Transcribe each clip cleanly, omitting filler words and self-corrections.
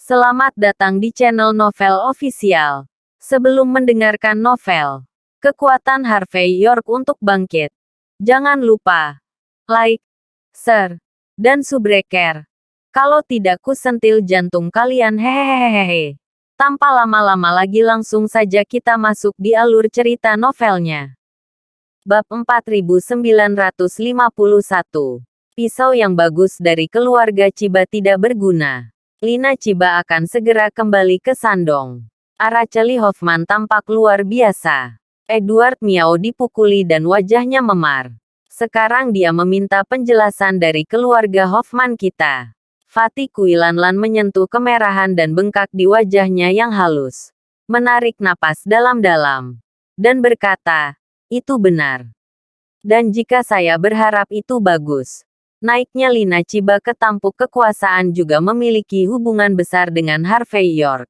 Selamat datang di channel Novel Official. Sebelum mendengarkan novel, kekuatan Harvey York untuk bangkit, jangan lupa like, share, dan subscribe. Kalau tidak kusentil jantung kalian hehehehe. Tanpa lama-lama lagi langsung saja kita masuk di alur cerita novelnya. Bab 4951. Pisau yang bagus dari keluarga Chiba tidak berguna. Lina Chiba akan segera kembali ke Shandong. Araceli Hoffman tampak luar biasa. Edward Miao dipukuli dan wajahnya memar. Sekarang dia meminta penjelasan dari keluarga Hoffman kita. Fatih Kuilanlan menyentuh kemerahan dan bengkak di wajahnya yang halus. Menarik napas dalam-dalam. Dan berkata, itu benar. Dan jika saya berharap itu bagus. Naiknya Lina Chiba ke tampuk kekuasaan juga memiliki hubungan besar dengan Harvey York.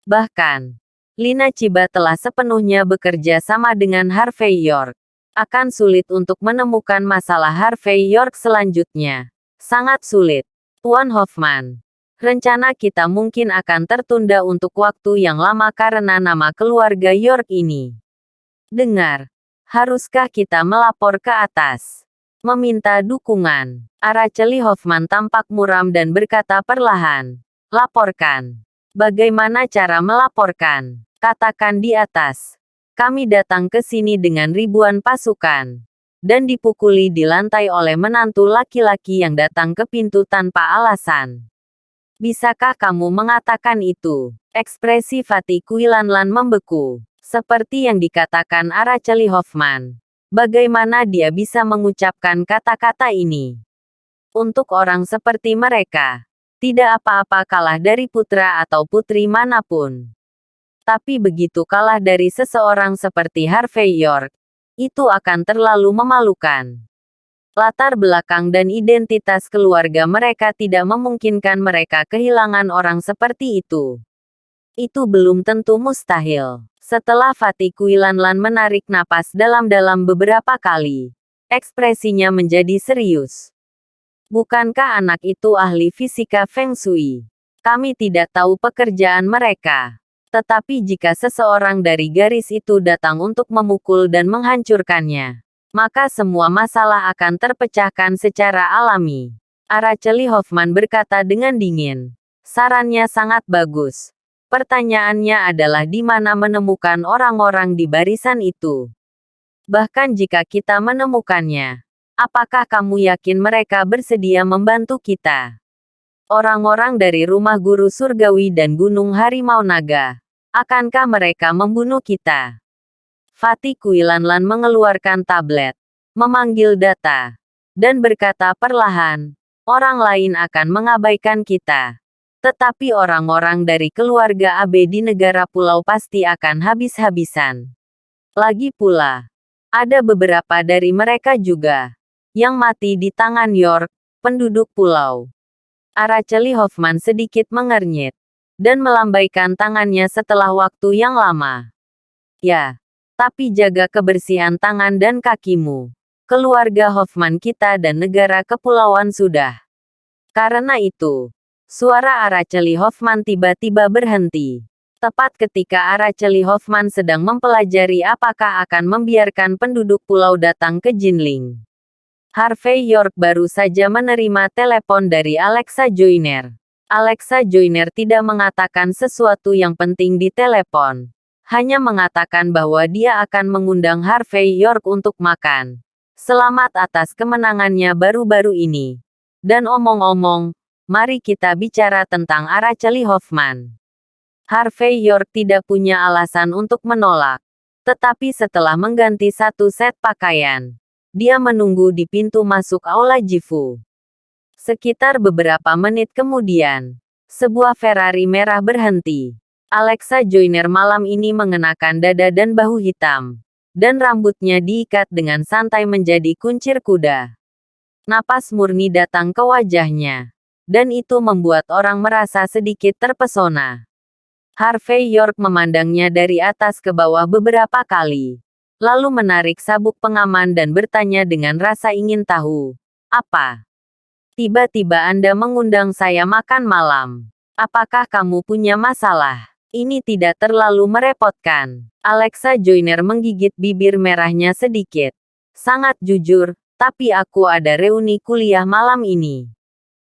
Bahkan, Lina Chiba telah sepenuhnya bekerja sama dengan Harvey York. Akan sulit untuk menemukan masalah Harvey York selanjutnya. Sangat sulit. Tuan Hoffman, rencana kita mungkin akan tertunda untuk waktu yang lama karena nama keluarga York ini. Dengar, haruskah kita melapor ke atas? Meminta dukungan. Araceli Hoffman tampak muram dan berkata perlahan. Laporkan. Bagaimana cara melaporkan? Katakan di atas. Kami datang ke sini dengan ribuan pasukan. Dan dipukuli di lantai oleh menantu laki-laki yang datang ke pintu tanpa alasan. Bisakah kamu mengatakan itu? Ekspresi Fatih Kuilanlan membeku. Seperti yang dikatakan Araceli Hoffman. Bagaimana dia bisa mengucapkan kata-kata ini? Untuk orang seperti mereka, tidak apa-apa kalah dari putra atau putri manapun. Tapi begitu kalah dari seseorang seperti Harvey York, itu akan terlalu memalukan. Latar belakang dan identitas keluarga mereka tidak memungkinkan mereka kehilangan orang seperti itu. Itu belum tentu mustahil. Setelah Fatih Kuilanlan menarik napas dalam-dalam beberapa kali, ekspresinya menjadi serius. Bukankah anak itu ahli fisika Feng Shui? Kami tidak tahu pekerjaan mereka. Tetapi jika seseorang dari garis itu datang untuk memukul dan menghancurkannya, maka semua masalah akan terpecahkan secara alami. Araceli Hoffman berkata dengan dingin. Sarannya sangat bagus. Pertanyaannya adalah di mana menemukan orang-orang di barisan itu. Bahkan jika kita menemukannya, apakah kamu yakin mereka bersedia membantu kita? Orang-orang dari rumah guru surgawi dan gunung harimau naga, akankah mereka membunuh kita? Fatih Kuilanlan mengeluarkan tablet, memanggil data, dan berkata perlahan, orang lain akan mengabaikan kita. Tetapi orang-orang dari keluarga AB di negara pulau pasti akan habis-habisan. Lagi pula, ada beberapa dari mereka juga yang mati di tangan York, penduduk pulau. Araceli Hoffman sedikit mengernyit dan melambaikan tangannya setelah waktu yang lama. Ya, tapi jaga kebersihan tangan dan kakimu. Keluarga Hoffman kita dan negara kepulauan sudah. Karena itu, suara Araceli Hoffman tiba-tiba berhenti. Tepat ketika Araceli Hoffman sedang mempelajari apakah akan membiarkan penduduk pulau datang ke Jinling. Harvey York baru saja menerima telepon dari Alexa Joyner. Alexa Joyner tidak mengatakan sesuatu yang penting di telepon. Hanya mengatakan bahwa dia akan mengundang Harvey York untuk makan. Selamat atas kemenangannya baru-baru ini. Dan omong-omong, mari kita bicara tentang Araceli Hoffman. Harvey York tidak punya alasan untuk menolak. Tetapi setelah mengganti satu set pakaian, dia menunggu di pintu masuk Aula Jifu. Sekitar beberapa menit kemudian, sebuah Ferrari merah berhenti. Alexa Joyner malam ini mengenakan dada dan bahu hitam. Dan rambutnya diikat dengan santai menjadi kuncir kuda. Napas murni datang ke wajahnya. Dan itu membuat orang merasa sedikit terpesona. Harvey York memandangnya dari atas ke bawah beberapa kali. Lalu menarik sabuk pengaman dan bertanya dengan rasa ingin tahu. Apa? Tiba-tiba Anda mengundang saya makan malam. Apakah kamu punya masalah? Ini tidak terlalu merepotkan. Alexa Joyner menggigit bibir merahnya sedikit. Sangat jujur, tapi aku ada reuni kuliah malam ini.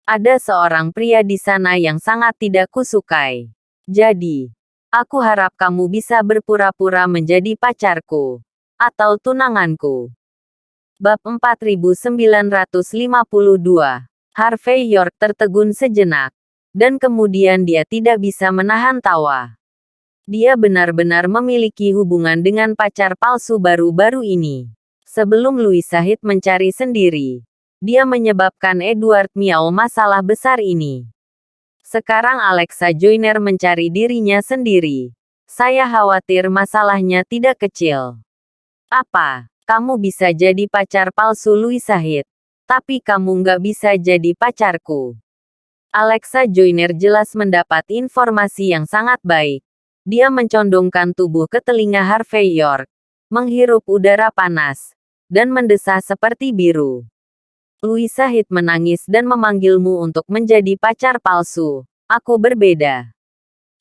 Ada seorang pria di sana yang sangat tidak kusukai. Jadi, aku harap kamu bisa berpura-pura menjadi pacarku. Atau tunanganku. Bab 4952. Harvey York tertegun sejenak. Dan kemudian dia tidak bisa menahan tawa. Dia benar-benar memiliki hubungan dengan pacar palsu baru-baru ini. Sebelum Louis Said mencari sendiri, dia menyebabkan Edward Miao masalah besar ini. Sekarang Alexa Joyner mencari dirinya sendiri. Saya khawatir masalahnya tidak kecil. Apa? Kamu bisa jadi pacar palsu Louis Said, tapi kamu nggak bisa jadi pacarku. Alexa Joyner jelas mendapat informasi yang sangat baik. Dia mencondongkan tubuh ke telinga Harvey York, menghirup udara panas, dan mendesah seperti biru. Louis Said menangis dan memanggilmu untuk menjadi pacar palsu. Aku berbeda.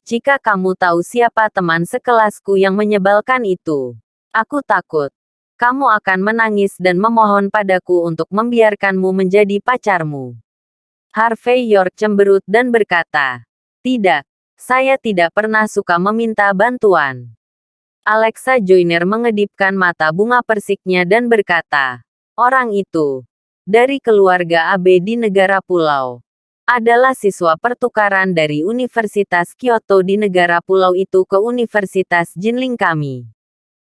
Jika kamu tahu siapa teman sekelasku yang menyebalkan itu, aku takut. Kamu akan menangis dan memohon padaku untuk membiarkanmu menjadi pacarmu. Harvey York cemberut dan berkata, "Tidak, saya tidak pernah suka meminta bantuan." Alexa Joyner mengedipkan mata bunga persiknya dan berkata, "Orang itu, dari keluarga AB di negara pulau, adalah siswa pertukaran dari Universitas Kyoto di negara pulau itu ke Universitas Jinling kami.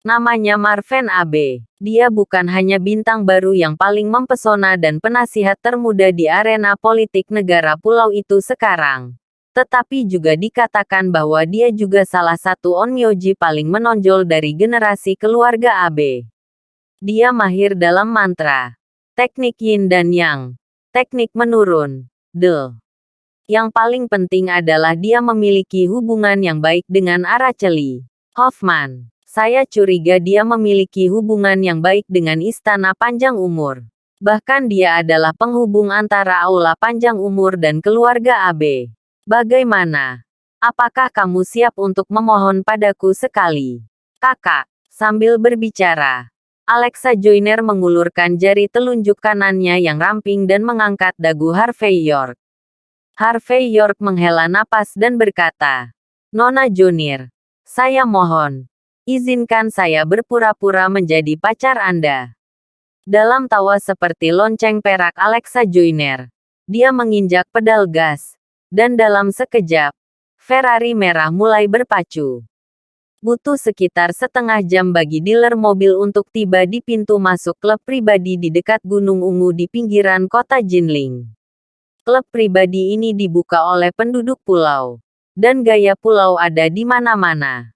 Namanya Marvin Abe. Dia bukan hanya bintang baru yang paling mempesona dan penasihat termuda di arena politik negara pulau itu sekarang, tetapi juga dikatakan bahwa dia juga salah satu onmyoji paling menonjol dari generasi keluarga Abe. Dia mahir dalam mantra, teknik yin dan yang, teknik menurun, Yang paling penting adalah dia memiliki hubungan yang baik dengan Araceli Hoffman. Saya curiga dia memiliki hubungan yang baik dengan Istana Panjang Umur. Bahkan dia adalah penghubung antara Aula Panjang Umur dan keluarga AB. Bagaimana? Apakah kamu siap untuk memohon padaku sekali? Kakak, sambil berbicara, Alexa Joyner mengulurkan jari telunjuk kanannya yang ramping dan mengangkat dagu Harvey York. Harvey York menghela napas dan berkata, "Nona Joyner, saya mohon. Izinkan saya berpura-pura menjadi pacar Anda." Dalam tawa seperti lonceng perak Alexa Joyner, dia menginjak pedal gas. Dan dalam sekejap, Ferrari merah mulai berpacu. Butuh sekitar setengah jam bagi dealer mobil untuk tiba di pintu masuk klub pribadi di dekat Gunung Ungu di pinggiran kota Jinling. Klub pribadi ini dibuka oleh penduduk pulau. Dan gaya pulau ada di mana-mana.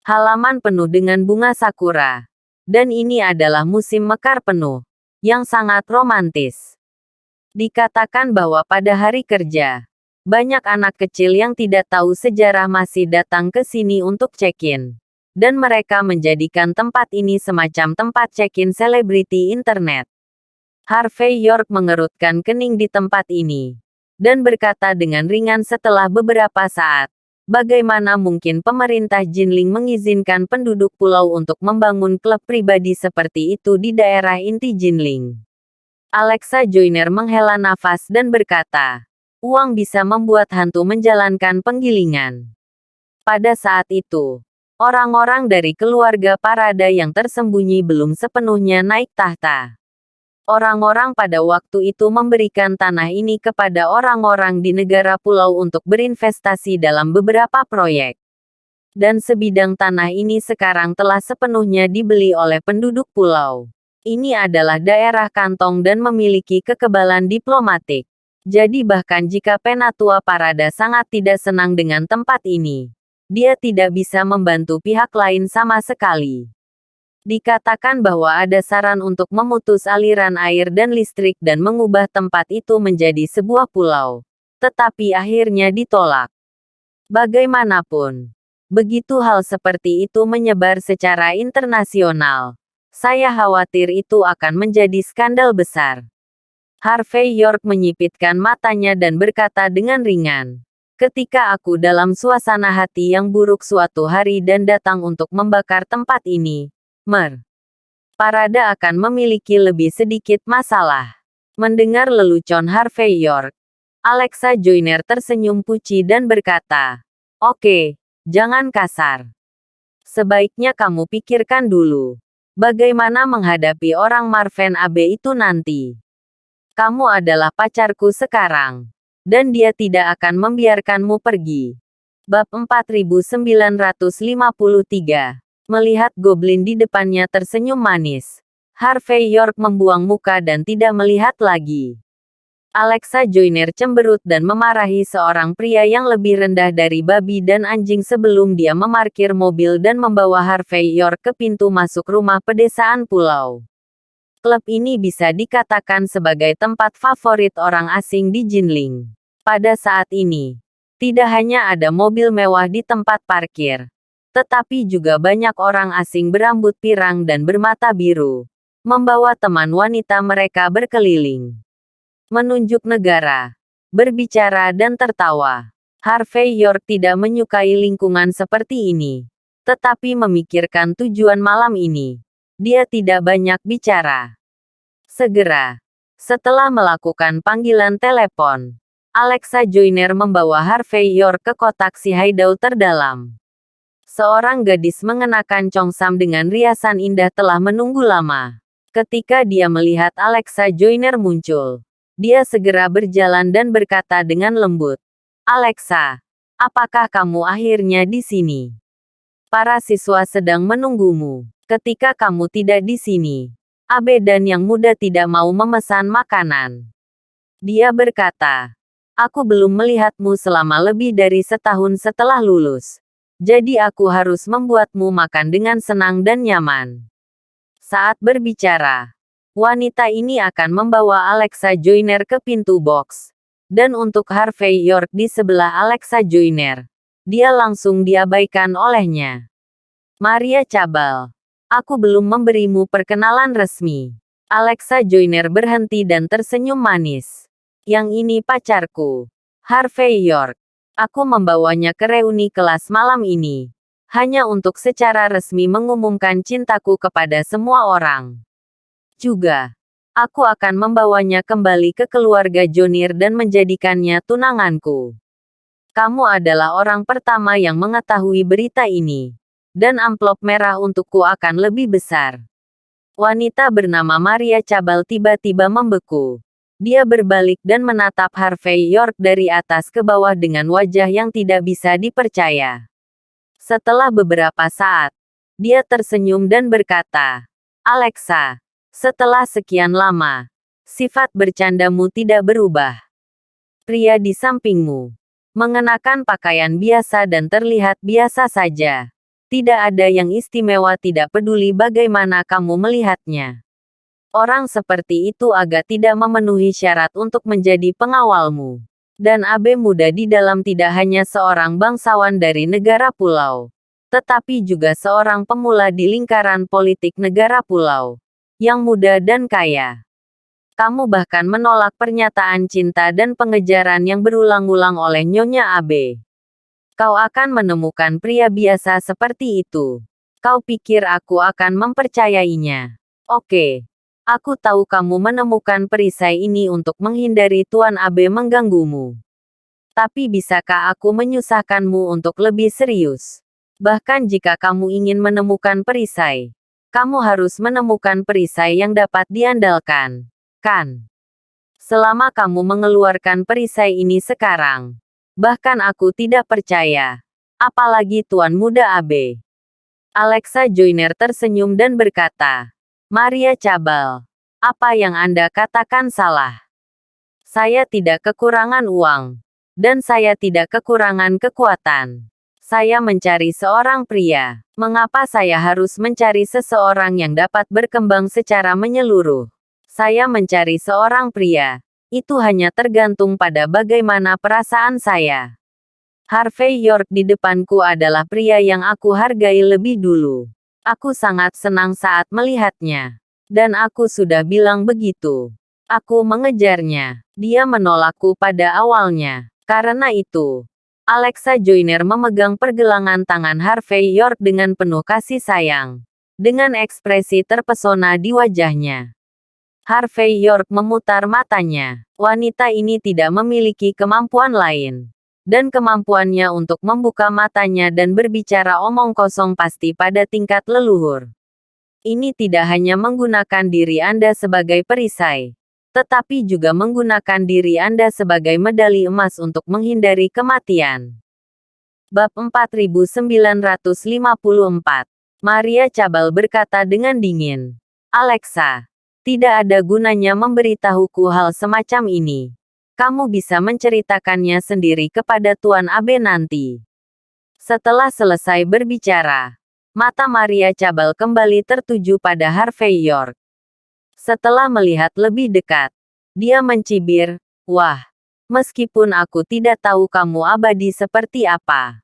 Halaman penuh dengan bunga sakura. Dan ini adalah musim mekar penuh, yang sangat romantis. Dikatakan bahwa pada hari kerja, banyak anak kecil yang tidak tahu sejarah masih datang ke sini untuk check-in. Dan mereka menjadikan tempat ini semacam tempat check-in selebriti internet. Harvey York mengerutkan kening di tempat ini. Dan berkata dengan ringan setelah beberapa saat, bagaimana mungkin pemerintah Jinling mengizinkan penduduk pulau untuk membangun klub pribadi seperti itu di daerah inti Jinling? Alexa Joyner menghela nafas dan berkata, "Uang bisa membuat hantu menjalankan penggilingan." Pada saat itu, orang-orang dari keluarga Parada yang tersembunyi belum sepenuhnya naik tahta. Orang-orang pada waktu itu memberikan tanah ini kepada orang-orang di negara pulau untuk berinvestasi dalam beberapa proyek. Dan sebidang tanah ini sekarang telah sepenuhnya dibeli oleh penduduk pulau. Ini adalah daerah kantong dan memiliki kekebalan diplomatik. Jadi bahkan jika Penatua Parada sangat tidak senang dengan tempat ini, dia tidak bisa membantu pihak lain sama sekali. Dikatakan bahwa ada saran untuk memutus aliran air dan listrik dan mengubah tempat itu menjadi sebuah pulau. Tetapi akhirnya ditolak. Bagaimanapun, begitu hal seperti itu menyebar secara internasional, saya khawatir itu akan menjadi skandal besar. Harvey York menyipitkan matanya dan berkata dengan ringan, Ketika aku dalam suasana hati yang buruk suatu hari dan datang untuk membakar tempat ini, Parada akan memiliki lebih sedikit masalah. Mendengar lelucon Harvey York, Alexa Joyner tersenyum puci dan berkata, "Oke, jangan kasar. Sebaiknya kamu pikirkan dulu. Bagaimana menghadapi orang Marvin Abe itu nanti? Kamu adalah pacarku sekarang. Dan dia tidak akan membiarkanmu pergi." Bab 4953. Melihat goblin di depannya tersenyum manis, Harvey York membuang muka dan tidak melihat lagi. Alexa Joyner cemberut dan memarahi seorang pria yang lebih rendah dari babi dan anjing sebelum dia memarkir mobil dan membawa Harvey York ke pintu masuk rumah pedesaan pulau. Klub ini bisa dikatakan sebagai tempat favorit orang asing di Jinling. Pada saat ini, tidak hanya ada mobil mewah di tempat parkir, tetapi juga banyak orang asing berambut pirang dan bermata biru, membawa teman wanita mereka berkeliling, menunjuk negara, berbicara dan tertawa. Harvey York tidak menyukai lingkungan seperti ini, tetapi memikirkan tujuan malam ini. Dia tidak banyak bicara. Segera, setelah melakukan panggilan telepon, Alexa Joyner membawa Harvey York ke kotak si hideout terdalam. Seorang gadis mengenakan congsam dengan riasan indah telah menunggu lama. Ketika dia melihat Alexa Joyner muncul, dia segera berjalan dan berkata dengan lembut, "Alexa, apakah kamu akhirnya di sini? Para siswa sedang menunggumu. Ketika kamu tidak di sini, Abe dan yang muda tidak mau memesan makanan." Dia berkata, "Aku belum melihatmu selama lebih dari setahun setelah lulus. Jadi aku harus membuatmu makan dengan senang dan nyaman." Saat berbicara, wanita ini akan membawa Alexa Joyner ke pintu box. Dan untuk Harvey York di sebelah Alexa Joyner, dia langsung diabaikan olehnya. "Maria Cabal, aku belum memberimu perkenalan resmi." Alexa Joyner berhenti dan tersenyum manis. "Yang ini pacarku, Harvey York. Aku membawanya ke reuni kelas malam ini, hanya untuk secara resmi mengumumkan cintaku kepada semua orang. Juga, aku akan membawanya kembali ke keluarga Jonir dan menjadikannya tunanganku. Kamu adalah orang pertama yang mengetahui berita ini, dan amplop merah untukku akan lebih besar." Wanita bernama Maria Cabal tiba-tiba membeku. Dia berbalik dan menatap Harvey York dari atas ke bawah dengan wajah yang tidak bisa dipercaya. Setelah beberapa saat, dia tersenyum dan berkata, "Alexa, setelah sekian lama, sifat bercandamu tidak berubah. Pria di sampingmu mengenakan pakaian biasa dan terlihat biasa saja. Tidak ada yang istimewa, tidak peduli bagaimana kamu melihatnya. Orang seperti itu agak tidak memenuhi syarat untuk menjadi pengawalmu. Dan Abe muda di dalam tidak hanya seorang bangsawan dari negara pulau, tetapi juga seorang pemula di lingkaran politik negara pulau, yang muda dan kaya. Kamu bahkan menolak pernyataan cinta dan pengejaran yang berulang-ulang oleh Nyonya Abe. Kau akan menemukan pria biasa seperti itu. Kau pikir aku akan mempercayainya? Oke. Aku tahu kamu menemukan perisai ini untuk menghindari Tuan Abe mengganggumu. Tapi bisakah aku menyusahkanmu untuk lebih serius? Bahkan jika kamu ingin menemukan perisai, kamu harus menemukan perisai yang dapat diandalkan, kan? Selama kamu mengeluarkan perisai ini sekarang, bahkan aku tidak percaya. Apalagi Tuan Muda Abe." Alexa Joyner tersenyum dan berkata, "Maria Cabal, apa yang Anda katakan salah. Saya tidak kekurangan uang. Dan saya tidak kekurangan kekuatan. Saya mencari seorang pria. Mengapa saya harus mencari seseorang yang dapat berkembang secara menyeluruh? Saya mencari seorang pria. Itu hanya tergantung pada bagaimana perasaan saya. Harvey York di depanku adalah pria yang aku hargai lebih dulu. Aku sangat senang saat melihatnya. Dan aku sudah bilang begitu. Aku mengejarnya. Dia menolakku pada awalnya. Karena itu, Alexa Joyner memegang pergelangan tangan Harvey York dengan penuh kasih sayang. Dengan ekspresi terpesona di wajahnya. Harvey York memutar matanya. Wanita ini tidak memiliki kemampuan lain. Dan kemampuannya untuk membuka matanya dan berbicara omong kosong pasti pada tingkat leluhur. Ini tidak hanya menggunakan diri Anda sebagai perisai. Tetapi juga menggunakan diri Anda sebagai medali emas untuk menghindari kematian. Bab 4954. Maria Cabal berkata dengan dingin. Alexa, tidak ada gunanya memberitahuku hal semacam ini. Kamu bisa menceritakannya sendiri kepada Tuan Abe nanti. Setelah selesai berbicara, mata Maria Cabal kembali tertuju pada Harvey York. Setelah melihat lebih dekat, dia mencibir, wah, meskipun aku tidak tahu kamu abadi seperti apa.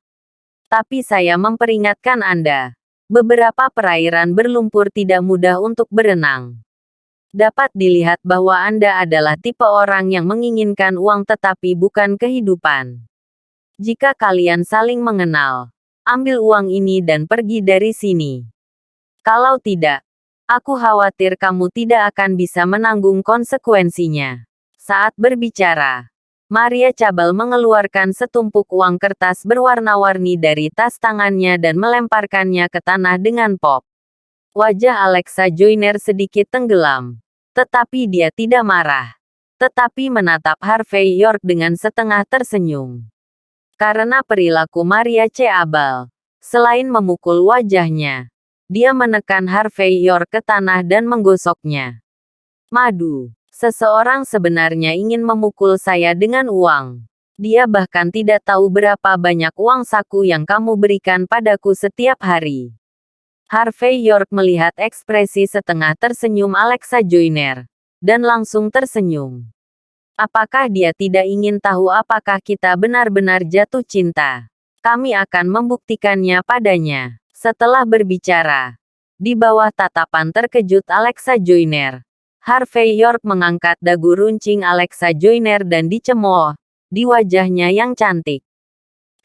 Tapi saya memperingatkan Anda. Beberapa perairan berlumpur tidak mudah untuk berenang. Dapat dilihat bahwa Anda adalah tipe orang yang menginginkan uang tetapi bukan kehidupan. Jika kalian saling mengenal, ambil uang ini dan pergi dari sini. Kalau tidak, aku khawatir kamu tidak akan bisa menanggung konsekuensinya. Saat berbicara, Maria Cabal mengeluarkan setumpuk uang kertas berwarna-warni dari tas tangannya dan melemparkannya ke tanah dengan pop. Wajah Alexa Joyner sedikit tenggelam. Tetapi dia tidak marah. Tetapi menatap Harvey York dengan setengah tersenyum. Karena perilaku Maria Cabal, selain memukul wajahnya, dia menekan Harvey York ke tanah dan menggosoknya. Madu. Seseorang sebenarnya ingin memukul saya dengan uang. Dia bahkan tidak tahu berapa banyak uang saku yang kamu berikan padaku setiap hari. Harvey York melihat ekspresi setengah tersenyum Alexa Joyner, dan langsung tersenyum. Apakah dia tidak ingin tahu apakah kita benar-benar jatuh cinta? Kami akan membuktikannya padanya. Setelah berbicara, di bawah tatapan terkejut Alexa Joyner, Harvey York mengangkat dagu runcing Alexa Joyner dan dicemooh di wajahnya yang cantik.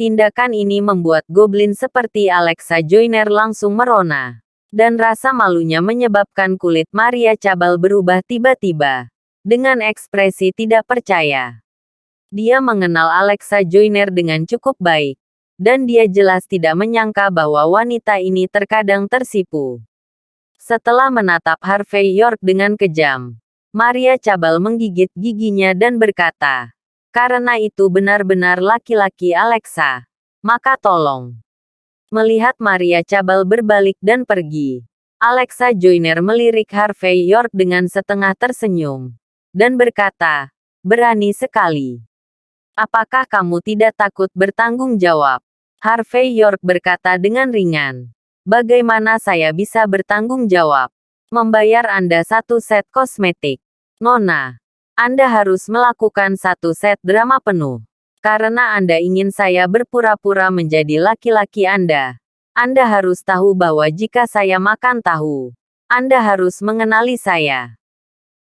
Tindakan ini membuat goblin seperti Alexa Joyner langsung merona. Dan rasa malunya menyebabkan kulit Maria Cabal berubah tiba-tiba. Dengan ekspresi tidak percaya. Dia mengenal Alexa Joyner dengan cukup baik. Dan dia jelas tidak menyangka bahwa wanita ini terkadang tersipu. Setelah menatap Harvey York dengan kejam, Maria Cabal menggigit giginya dan berkata, karena itu benar-benar laki-laki Alexa, maka tolong. Melihat Maria Cabal berbalik dan pergi, Alexa Joyner melirik Harvey York dengan setengah tersenyum, dan berkata, berani sekali. Apakah kamu tidak takut bertanggung jawab? Harvey York berkata dengan ringan. Bagaimana saya bisa bertanggung jawab? Membayar Anda satu set kosmetik. Nona, Anda harus melakukan satu set drama penuh. Karena Anda ingin saya berpura-pura menjadi laki-laki Anda. Anda harus tahu bahwa jika saya makan tahu, Anda harus mengenali saya.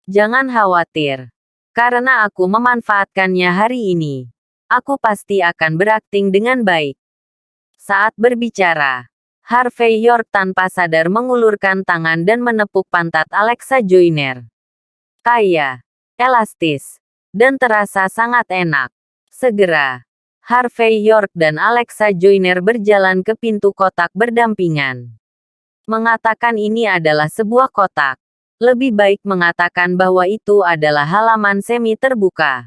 Jangan khawatir. Karena aku memanfaatkannya hari ini. Aku pasti akan berakting dengan baik. Saat berbicara, Harvey York tanpa sadar mengulurkan tangan dan menepuk pantat Alexa Joyner. Kaya, elastis, dan terasa sangat enak. Segera, Harvey York dan Alexa Joyner berjalan ke pintu kotak berdampingan. Mengatakan ini adalah sebuah kotak. Lebih baik mengatakan bahwa itu adalah halaman semi terbuka.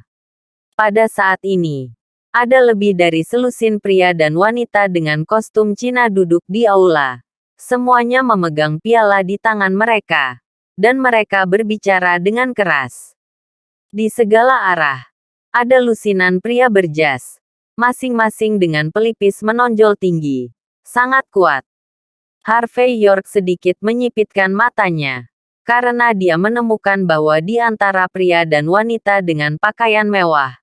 Pada saat ini, ada lebih dari selusin pria dan wanita dengan kostum Cina duduk di aula. Semuanya memegang piala di tangan mereka. Dan mereka berbicara dengan keras. Di segala arah, ada lusinan pria berjas. Masing-masing dengan pelipis menonjol tinggi. Sangat kuat. Harvey York sedikit menyipitkan matanya. Karena dia menemukan bahwa di antara pria dan wanita dengan pakaian mewah,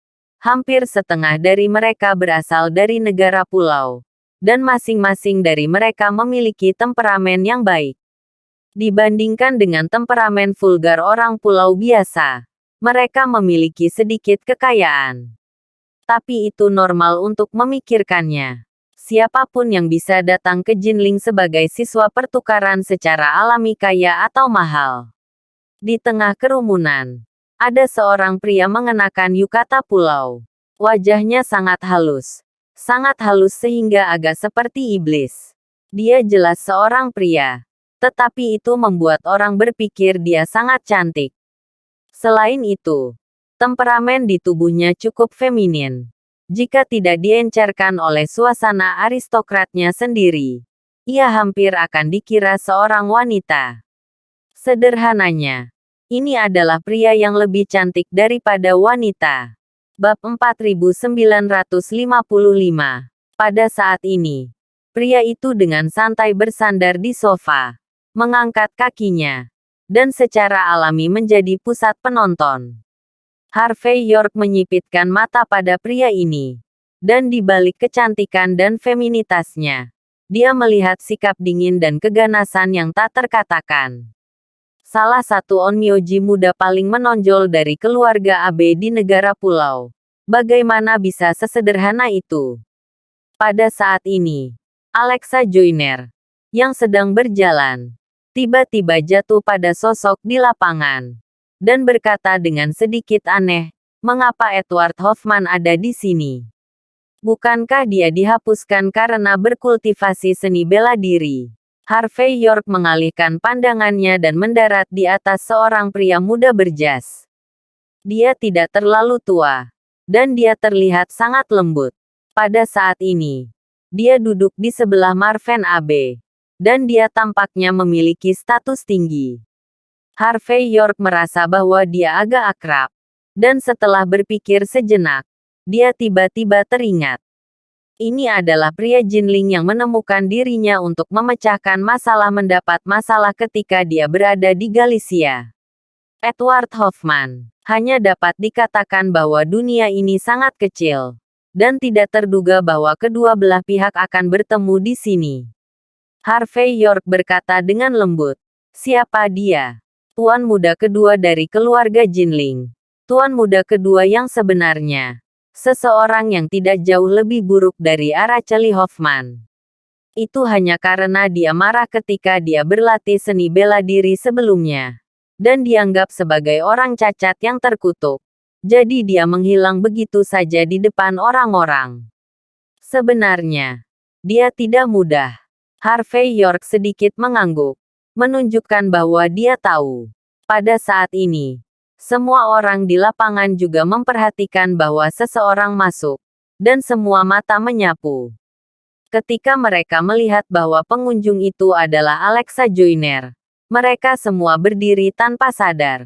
hampir setengah dari mereka berasal dari negara pulau. Dan masing-masing dari mereka memiliki temperamen yang baik. Dibandingkan dengan temperamen vulgar orang pulau biasa, mereka memiliki sedikit kekayaan. Tapi itu normal untuk memikirkannya. Siapapun yang bisa datang ke Jinling sebagai siswa pertukaran secara alami kaya atau mahal. Di tengah kerumunan, ada seorang pria mengenakan yukata pulau. Wajahnya sangat halus. Sangat halus sehingga agak seperti iblis. Dia jelas seorang pria. Tetapi itu membuat orang berpikir dia sangat cantik. Selain itu, temperamen di tubuhnya cukup feminin. Jika tidak diencerkan oleh suasana aristokratnya sendiri, ia hampir akan dikira seorang wanita. Sederhananya, ini adalah pria yang lebih cantik daripada wanita. Bab 4955. Pada saat ini, pria itu dengan santai bersandar di sofa, mengangkat kakinya, dan secara alami menjadi pusat penonton. Harvey York menyipitkan mata pada pria ini. Dan di balik kecantikan dan feminitasnya, dia melihat sikap dingin dan keganasan yang tak terkatakan. Salah satu onmyoji muda paling menonjol dari keluarga Abe di negara pulau. Bagaimana bisa sesederhana itu? Pada saat ini, Alexa Joyner, yang sedang berjalan, tiba-tiba jatuh pada sosok di lapangan, dan berkata dengan sedikit aneh, "Mengapa Edward Hoffman ada di sini? Bukankah dia dihapuskan karena berkultivasi seni bela diri?" Harvey York mengalihkan pandangannya dan mendarat di atas seorang pria muda berjas. Dia tidak terlalu tua, dan dia terlihat sangat lembut. Pada saat ini, dia duduk di sebelah Marvin Abe, dan dia tampaknya memiliki status tinggi. Harvey York merasa bahwa dia agak akrab, dan setelah berpikir sejenak, dia tiba-tiba teringat. Ini adalah pria Jinling yang menemukan dirinya untuk memecahkan masalah mendapat masalah ketika dia berada di Galicia. Edward Hoffman. Hanya dapat dikatakan bahwa dunia ini sangat kecil, dan tidak terduga bahwa kedua belah pihak akan bertemu di sini. Harvey York berkata dengan lembut. Siapa dia? Tuan muda kedua dari keluarga Jinling. Tuan muda kedua yang sebenarnya. Seseorang yang tidak jauh lebih buruk dari Araceli Hoffman. Itu hanya karena dia marah ketika dia berlatih seni bela diri sebelumnya. Dan dianggap sebagai orang cacat yang terkutuk. Jadi dia menghilang begitu saja di depan orang-orang. Sebenarnya, dia tidak mudah. Harvey York sedikit mengangguk. Menunjukkan bahwa dia tahu. Pada saat ini, semua orang di lapangan juga memperhatikan bahwa seseorang masuk, dan semua mata menyapu. Ketika mereka melihat bahwa pengunjung itu adalah Alexa Joyner, mereka semua berdiri tanpa sadar.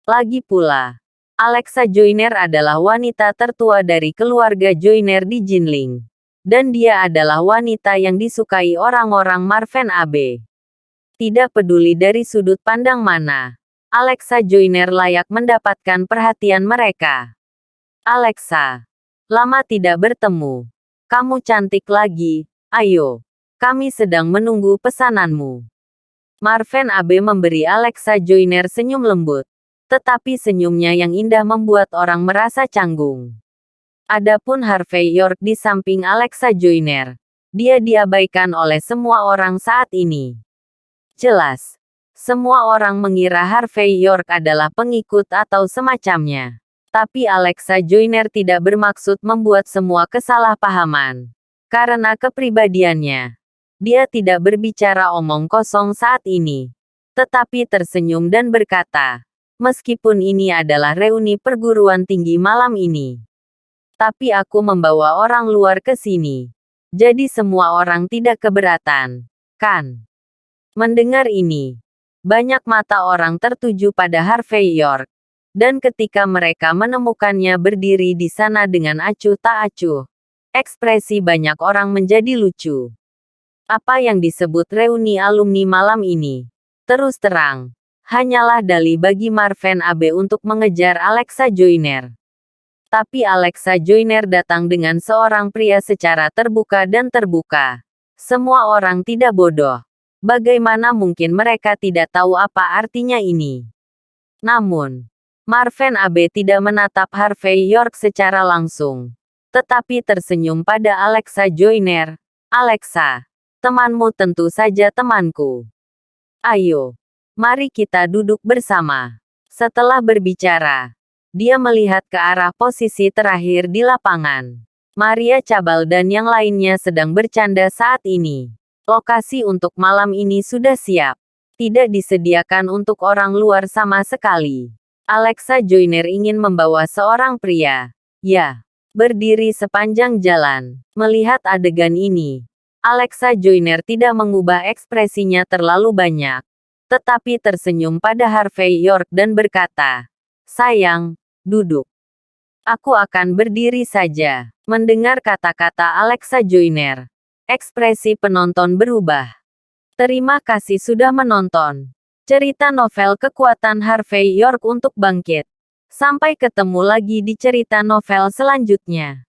Lagi pula, Alexa Joyner adalah wanita tertua dari keluarga Joyner di Jinling, dan dia adalah wanita yang disukai orang-orang Marvin Abe. Tidak peduli dari sudut pandang mana, Alexa Joyner layak mendapatkan perhatian mereka. Alexa, lama tidak bertemu. Kamu cantik lagi, ayo. Kami sedang menunggu pesananmu. Marvin Abe memberi Alexa Joyner senyum lembut. Tetapi senyumnya yang indah membuat orang merasa canggung. Adapun Harvey York di samping Alexa Joyner, dia diabaikan oleh semua orang saat ini. Jelas. Semua orang mengira Harvey York adalah pengikut atau semacamnya. Tapi Alexa Joyner tidak bermaksud membuat semua kesalahpahaman. Karena kepribadiannya, dia tidak berbicara omong kosong saat ini. Tetapi tersenyum dan berkata, meskipun ini adalah reuni perguruan tinggi malam ini. Tapi aku membawa orang luar ke sini. Jadi semua orang tidak keberatan, kan? Mendengar ini, banyak mata orang tertuju pada Harvey York. Dan ketika mereka menemukannya berdiri di sana dengan acuh tak acuh, ekspresi banyak orang menjadi lucu. Apa yang disebut reuni alumni malam ini, terus terang, hanyalah dalih bagi Marvin Abe untuk mengejar Alexa Joyner. Tapi Alexa Joyner datang dengan seorang pria secara terbuka dan terbuka. Semua orang tidak bodoh. Bagaimana mungkin mereka tidak tahu apa artinya ini? Namun, Marvin Abe tidak menatap Harvey York secara langsung. tetapi tersenyum pada Alexa Joyner. Alexa, temanmu tentu saja temanku. Ayo, mari kita duduk bersama. Setelah berbicara, dia melihat ke arah posisi terakhir di lapangan. Maria Cabal dan yang lainnya sedang bercanda saat ini. Lokasi untuk malam ini sudah siap. Tidak disediakan untuk orang luar sama sekali. Alexa Joyner ingin membawa seorang pria. Ya, berdiri sepanjang jalan. Melihat adegan ini, Alexa Joyner tidak mengubah ekspresinya terlalu banyak. Tetapi tersenyum pada Harvey York dan berkata, "Sayang, duduk. Aku akan berdiri saja." Mendengar kata-kata Alexa Joyner, ekspresi penonton berubah. Terima kasih sudah menonton. Cerita novel kekuatan Harvey York untuk bangkit. Sampai ketemu lagi di cerita novel selanjutnya.